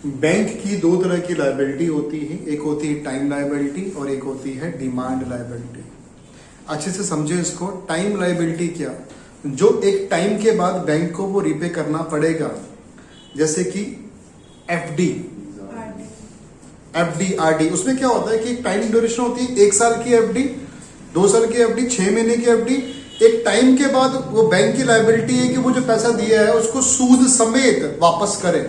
Bank की दो तरह की लायबिलिटी होती है, एक होती है टाइम लायबिलिटी और एक होती है डिमांड लायबिलिटी। अच्छे से समझे इसको। टाइम लायबिलिटी क्या, जो एक टाइम के बाद बैंक को वो रीपे करना पड़ेगा, जैसे कि एफडी, आरडी। उसमें क्या होता है कि एक टाइम ड्यूरेशन होती है, 1 साल की एफडी, 2 साल की एफडी, 6 महीने की एफडी। एक टाइम के बाद वो बैंक की लायबिलिटी है कि वो जो पैसा दिया है उसको सूद समेत वापस करे।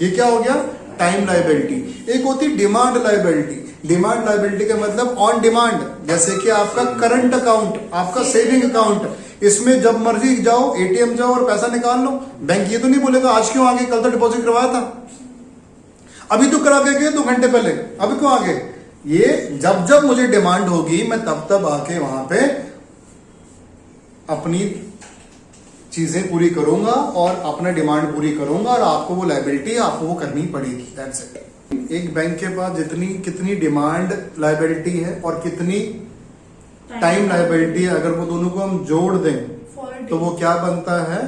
ये क्या हो गया, टाइम लायबिलिटी। एक होती डिमांड लायबिलिटी। डिमांड लायबिलिटी का मतलब ऑन डिमांड, जैसे कि आपका करंट अकाउंट, आपका सेविंग अकाउंट, इसमें जब मर्जी जाओ, एटीएम जाओ और पैसा निकाल लो। बैंक ये तो नहीं बोलेगा आज क्यों आगे, कल तो डिपॉजिट करवाया था, अभी तो करा के गए 2 घंटे पहले, अभी क्यों आगे। ये जब जब मुझे डिमांड होगी मैं तब तब आके वहां पे अपनी चीजें पूरी करूंगा और अपना डिमांड पूरी करूंगा, और आपको वो लायबिलिटी आपको वो करनी पड़ेगी। That's it. एक बैंक के पास कितनी डिमांड लायबिलिटी है और कितनी टाइम लायबिलिटी है, अगर वो दोनों को हम जोड़ दें तो वो क्या बनता है,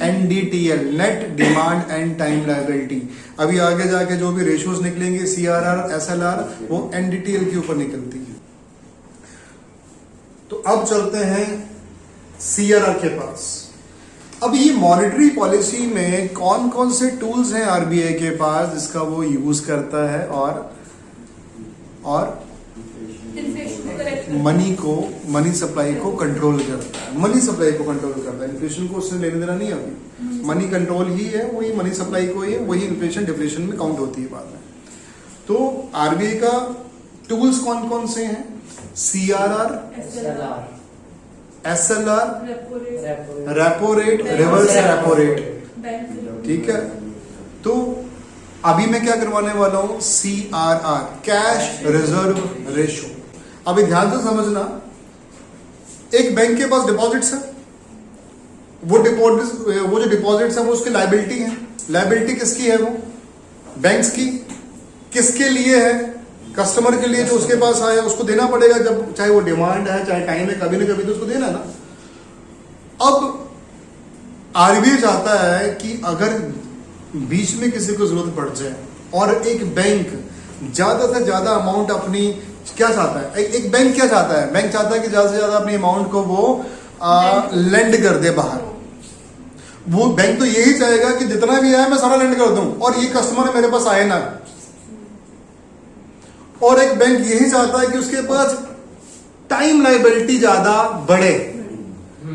NDTL, net demand and time liability. अभी आगे जाके जो भी रेशियोज निकलेंगे, CRR, SLR, वो NDTL के ऊपर निकलती है। तो अब चलते हैं CRR के पास। अब ये मॉनेटरी पॉलिसी में कौन कौन से टूल्स हैं RBI के पास जिसका वो यूज करता है और मनी सप्लाई को कंट्रोल करता है। मनी सप्लाई को कंट्रोल करता है, इन्फ्लेशन को उससे लेने देना नहीं है अभी। मनी कंट्रोल ही है, वही मनी सप्लाई को ही है, वही इन्फ्लेशन डिफ्लेशन में काउंट होती है बाद में। तो RBI का टूल्स कौन कौन से हैं, CRR, SLR, repo rate, reverse repo rate. ठीक है, तो अभी मैं क्या करवाने वाला हूं, CRR, कैश रिजर्व रेशो। अभी ध्यान से समझना, एक बैंक के पास डिपॉजिट्स है, वो जो डिपॉजिट्स है वो उसकी लायबिलिटी है। लायबिलिटी किसकी है, वो बैंक्स की। किसके लिए है, कस्टमर के लिए, जो उसके पास आया उसको देना पड़ेगा, जब चाहे वो डिमांड है चाहे टाइम है, कभी ना कभी तो उसको देना ना। अब RBI चाहता है कि अगर बीच में किसी को जरूरत पड़ जाए और एक बैंक ज्यादा से ज्यादा अमाउंट अपनी, क्या चाहता है एक बैंक, क्या चाहता है, बैंक चाहता है कि ज्यादा से ज्यादा अपनी अमाउंट को वो लेंड कर दे बाहर। वो बैंक तो यही चाहेगा कि जितना भी आए मैं सारा लेंड कर दूं और ये कस्टमर मेरे पास आए ना। और एक बैंक यही चाहता है कि उसके पास टाइम लायबिलिटी ज्यादा बढ़े,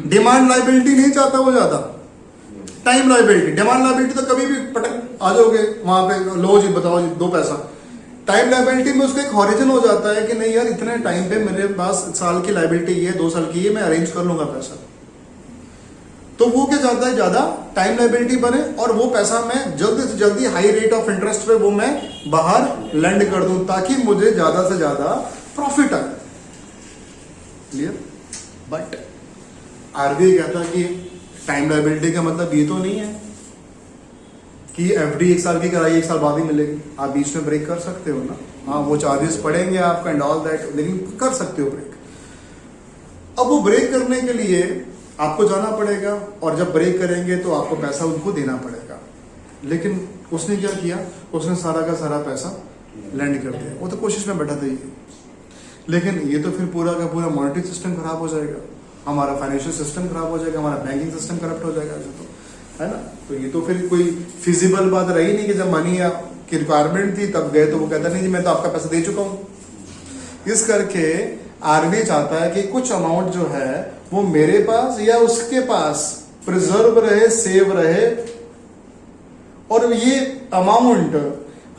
डिमांड लायबिलिटी नहीं चाहता वो ज्यादा, टाइम लायबिलिटी। डिमांड लायबिलिटी तो कभी भी पटक आ जाओगे वहां पे, लो जी बताओ जी 2 पैसा। टाइम लायबिलिटी में उसका एक हॉरिजन हो जाता है कि नहीं यार इतने टाइम पे मेरे पास साल की लायबिलिटी ये 2 साल की ये मैं अरेंज कर लूंगा पैसा। तो वो क्या चाहता है, ज्यादा टाइम लायबिलिटी बने और वो पैसा मैं जल्दी से जल्दी हाई रेट ऑफ इंटरेस्ट पे वो मैं बाहर लैंड कर दूं, ताकि मुझे ज्यादा से ज्यादा प्रॉफिट आए। क्लियर। बट RBI कहता है कि टाइम लायबिलिटी का मतलब ये तो नहीं है कि FD 1 साल की कराई 1 साल बाद ही मिलेगी। आप बीच में ब्रेक कर सकते हो ना, हाँ वो चार्जेस पड़ेंगे आपका एंड ऑल दैट, लेकिन कर सकते हो ब्रेक। अब वो ब्रेक करने के लिए आपको जाना पड़ेगा और जब ब्रेक करेंगे तो आपको पैसा उनको देना पड़ेगा। लेकिन उसने क्या किया, उसने सारा का सारा पैसा लैंड कर दिया। वो तो कोशिश में बैठा था ये, लेकिन ये तो फिर पूरा का पूरा मॉनेटरी सिस्टम खराब हो जाएगा, हमारा फाइनेंशियल सिस्टम खराब हो जाएगा, हमारा बैंकिंग सिस्टम करप्ट हो जाएगा, तो है ना। तो ये तो फिर कोई फिजिबल बात रही नहीं कि जब मनी की रिक्वायरमेंट थी तब गए तो वो कहता नहीं जी मैं तो आपका पैसा दे चुका हूं। इस करके RBI चाहता है कि कुछ अमाउंट जो है वो मेरे पास या उसके पास प्रिजर्व रहे, सेव रहे, और ये अमाउंट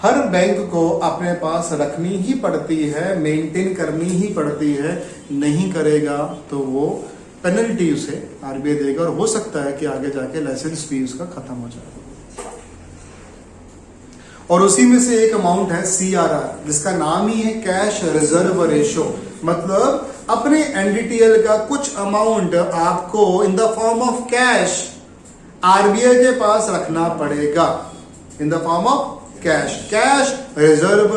हर बैंक को अपने पास रखनी ही पड़ती है, मेंटेन करनी ही पड़ती है। नहीं करेगा तो वो पेनल्टी उसे RBI देगा, और हो सकता है कि आगे जाके लाइसेंस भी उसका खत्म हो जाए। और उसी में से एक अमाउंट है CRR, जिसका नाम ही है कैश रिजर्व रेशो। मतलब अपने NDTL का कुछ अमाउंट आपको in the form of cash RBI के पास रखना पड़ेगा, in the form of cash reserve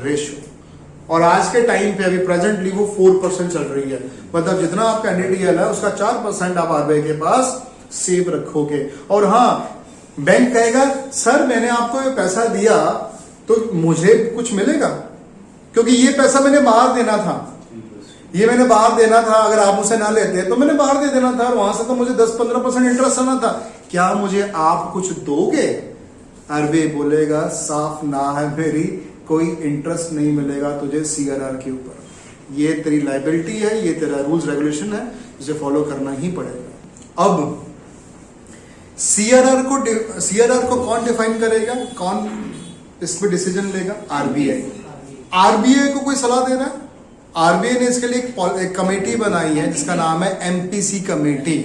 ratio. और आज के टाइम पे अभी प्रेजेंटली वो 4% चल रही है। मतलब जितना आपका NDTL है उसका 4% आप RBI के पास सेव रखोगे। और हाँ, बैंक कहेगा सर मैंने आपको ये पैसा दिया तो मुझे कुछ मिलेगा, क्योंकि ये पैसा मैंने बाहर देना था, ये मैंने बाहर देना था, अगर आप मुझसे ना लेते तो मैंने बाहर दे देना था और वहां से तो मुझे 10-15% इंटरेस्ट आना था, क्या मुझे आप कुछ दोगे? आरबीआई बोलेगा साफ ना है मेरी, कोई इंटरेस्ट नहीं मिलेगा तुझे सीआरआर के ऊपर, ये तेरी लाइबिलिटी है, ये तेरा रूल्स रेगुलेशन है, इसे फॉलो करना ही पड़ेगा। अब सीआरआर को कौन डिफाइन करेगा, कौन इस पे डिसीजन लेगा? आरबीआई। आरबीआई को कोई सलाह दे रहा है? आरबीआई ने इसके लिए एक कमेटी बनाई है जिसका नाम है MPC committee,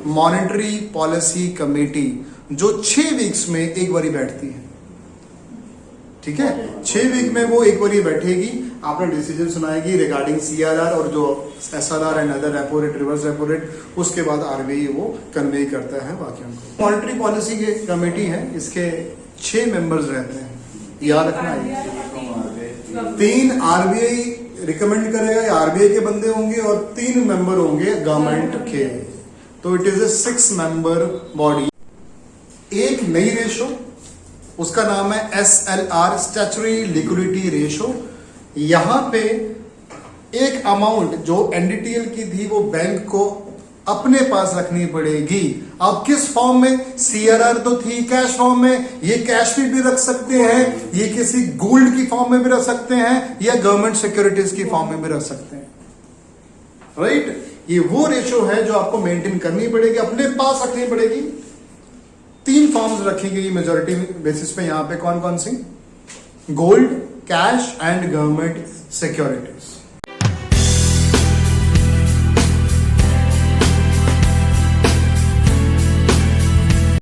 monetary policy committee, जो 6 वीक्स में एक बारी बैठती है। ठीक है, 6 वीक में वो एक बारी बैठेगी, आपने डिसीजन सुनाएगी रिगार्डिंग सीआरआर और जो SRR and other repo rate, reverse repo rate, उसके बाद आरबीआई वो कन्वे करता है बाकियों को। मॉनेटरी पॉलिसी की कमेटी है, इसके 6 मेंबर्स रहते हैं, याद रखना है। 3 आरबीआई रिकमेंड करेगा, या आरबीआई के बंदे होंगे, और 3 मेंबर होंगे गवर्नमेंट के, तो it is a 6 member body. एक नई रेशो, उसका नाम है SLR, स्टैच्यूटरी लिक्विडिटी रेशो। यहां पे एक अमाउंट जो एनडीटीएल की थी वो बैंक को अपने पास रखनी पड़ेगी। अब किस फॉर्म में? सीआरआर तो थी कैश फॉर्म में, ये कैश में भी रख सकते हैं, ये किसी गोल्ड की फॉर्म में भी रख सकते हैं, या गवर्नमेंट सिक्योरिटीज की फॉर्म में भी रख सकते हैं। राइट, ये वो रेशो है जो आपको मेंटेन करनी पड़ेगी, अपने पास रखनी पड़ेगी। 3 फॉर्म्स रखी गई मेजोरिटी बेसिस पे, यहां पे कौन कौन सी? Gold, cash and government securities.